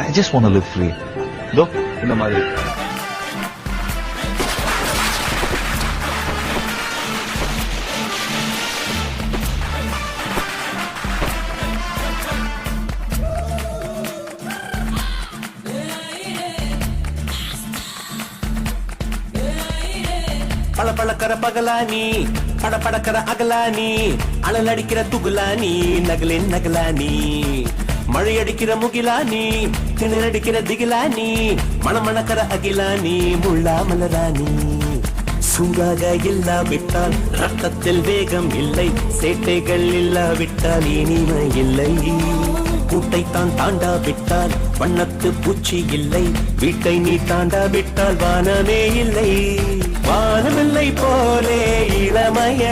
I just want to live free. இதோ இந்த மாதிரி. பல பழக்கிற பகலானி படப்படக்கிற அகலானி அனல் அடிக்கிற துகுலானி நகலின் நகலானி மழை அடிக்கிற முகிலானி கிணறு அடிக்கிற திகிலானி மணமணக்கிற அகிலானி முள்ளா மலராணி சூடாக இல்லாவிட்டால் ரத்தத்தில் வேகம் இல்லை சேட்டைகள் இல்லாவிட்டால் இனிமை இல்லை கூட்டைத்தான் தாண்டாவிட்டால் வண்ணத்து பூச்சி இல்லை வீட்டை நீ தாண்டாவிட்டால் வானமே இல்லை வானமில்லை போலே இளமைய